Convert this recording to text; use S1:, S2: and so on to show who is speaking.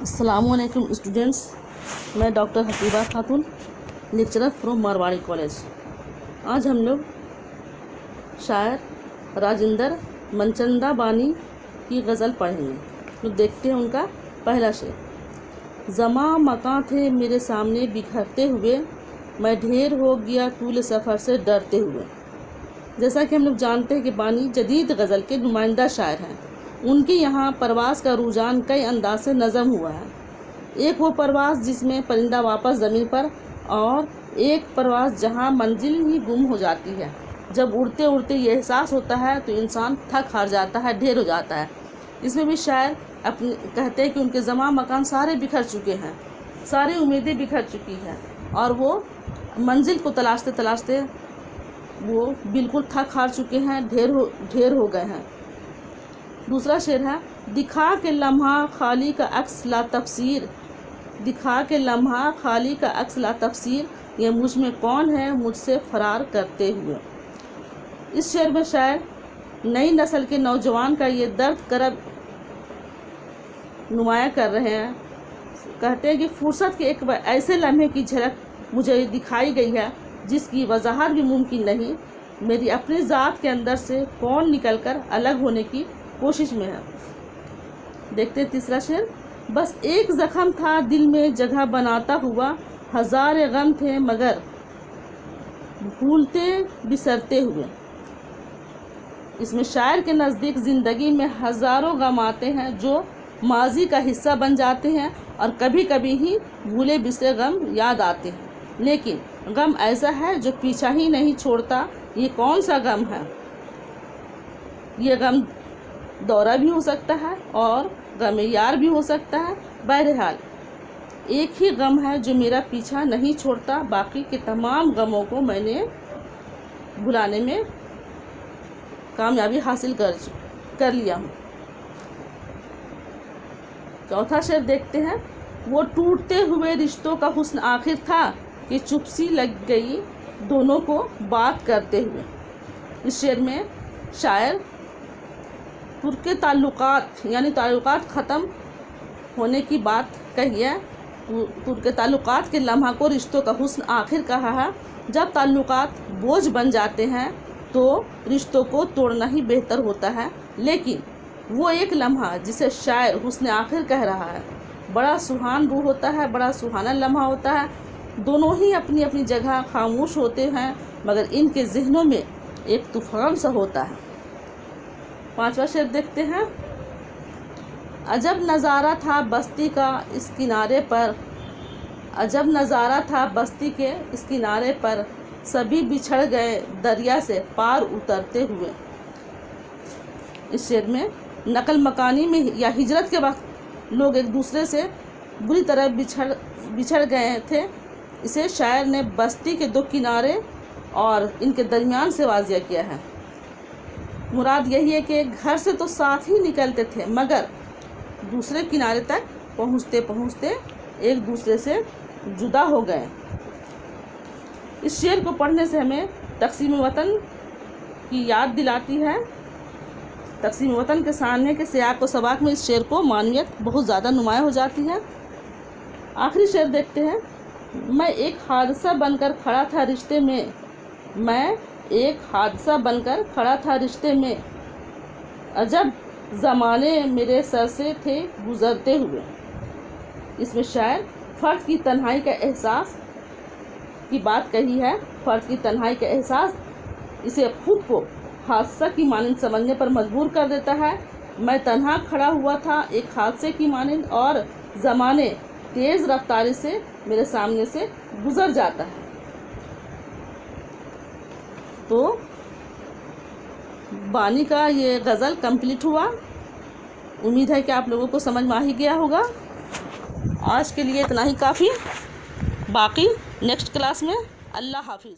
S1: अस्सलामुअलैकुम स्टूडेंट्स, मैं doctor हकीबा Khatoon, lecturer from Marwari college. आज हम लोग शायर राजिंदर मनचंदा बानी की गज़ल पढ़ेंगे। तो देखते हैं उनका पहला शेर। ज़मा मकां थे मेरे सामने बिखरते हुए, मैं ढेर हो गया तूल सफ़र से डरते हुए। जैसा कि हम लोग जानते हैं कि बानी जदीद गज़ल के नुमाइंदा शायर हैं। उनके यहाँ परवाज़ का रुझान कई अंदाज से नज़म हुआ है। एक वो परवाज़ जिसमें परिंदा वापस ज़मीन पर, और एक परवाज़ जहाँ मंजिल ही गुम हो जाती है। जब उड़ते उड़ते ये एहसास होता है तो इंसान थक हार जाता है, ढेर हो जाता है। इसमें भी शायर अपने कहते हैं कि उनके ज़मा मकान सारे बिखर चुके हैं, सारी उम्मीदें बिखर चुकी हैं, और वो मंजिल को तलाशते तलाशते वो बिल्कुल थक हार चुके हैं, ढेर हो गए हैं। दूसरा शेर है। दिखा के लम्हा खाली का अक्स ला तफसीर, दिखा के लम्हा खाली का अक्स ला तफसीर, ये मुझ में कौन है मुझसे फरार करते हुए। इस शेर में शायर नई नस्ल के नौजवान का ये दर्द करब नुमाया कर रहे हैं। कहते हैं कि फुर्सत के एक ऐसे लम्हे की झलक मुझे दिखाई गई है जिसकी वजाहत भी मुमकिन नहीं। मेरी अपनी ज़ात के अंदर से कौन निकलकर अलग होने की कोशिश में है। देखते हैं तीसरा शेर। बस एक ज़ख्म था दिल में जगह बनाता हुआ, हज़ार गम थे मगर भूलते बिसरते हुए। इसमें शायर के नज़दीक ज़िंदगी में हज़ारों गम आते हैं जो माजी का हिस्सा बन जाते हैं, और कभी कभी ही भूले बिसरे गम याद आते हैं। लेकिन गम ऐसा है जो पीछा ही नहीं छोड़ता। ये कौन सा गम है? ये गम दौरा भी हो सकता है और गम यार भी हो सकता है। बहरहाल एक ही गम है जो मेरा पीछा नहीं छोड़ता। बाकी के तमाम गमों को मैंने भुलाने में कामयाबी हासिल कर लिया हूँ। चौथा शेर देखते हैं। वो टूटते हुए रिश्तों का हुस्न आखिर था कि चुप सी लग गई दोनों को बात करते हुए। इस शेर में शायर तुर्के ताल्लुकात यानी ताल्लुकात ख़त्म होने की बात कही है। तुर्के ताल्लुकात के लम्हा को रिश्तों का हुस्न आखिर कहा है। जब ताल्लुकात बोझ बन जाते हैं तो रिश्तों को तोड़ना ही बेहतर होता है। लेकिन वो एक लम्हा जिसे शायर हुस्न आखिर कह रहा है, बड़ा सुहान रूह होता है, बड़ा सुहाना लम्हा होता है। दोनों ही अपनी अपनी जगह खामोश होते हैं, मगर इनके ज़हनों में एक तूफ़ान सा होता है। पांचवा शेर देखते हैं। अजब नज़ारा था बस्ती का इस किनारे पर, अजब नज़ारा था बस्ती के इस किनारे पर, सभी बिछड़ गए दरिया से पार उतरते हुए। इस शेर में नकल मकानी में या हिजरत के वक्त लोग एक दूसरे से बुरी तरह बिछड़ गए थे। इसे शायर ने बस्ती के दो किनारे और इनके दरमियान से वाज़िया किया है। मुराद यही है कि घर से तो साथ ही निकलते थे, मगर दूसरे किनारे तक पहुँचते पहुँचते एक दूसरे से जुदा हो गए। इस शेर को पढ़ने से हमें तक़सीम वतन की याद दिलाती है। तक़सीम वतन के सामने के सियाक़ व सबाक़ में इस शेर को मानवियत बहुत ज़्यादा नुमाया हो जाती है। आखिरी शेर देखते हैं। मैं एक हादसा बनकर खड़ा था रिश्ते में, मैं एक हादसा बनकर खड़ा था रिश्ते में, अजब ज़माने मेरे सर से थे गुज़रते हुए। इसमें शायर फ़र्द की तन्हाई का एहसास की बात कही है। फ़र्द की तन्हाई का एहसास इसे खुद को हादसा की मानंद समझने पर मजबूर कर देता है। मैं तन्हा खड़ा हुआ था एक हादसे की मानंद, और ज़माने तेज़ रफ्तारी से मेरे सामने से गुज़र जाता है। तो बानी का ये गज़ल कंप्लीट हुआ। उम्मीद है कि आप लोगों को समझ में आ ही गया होगा। आज के लिए इतना ही काफ़ी। बाकी नेक्स्ट क्लास में। अल्लाह हाफिज़।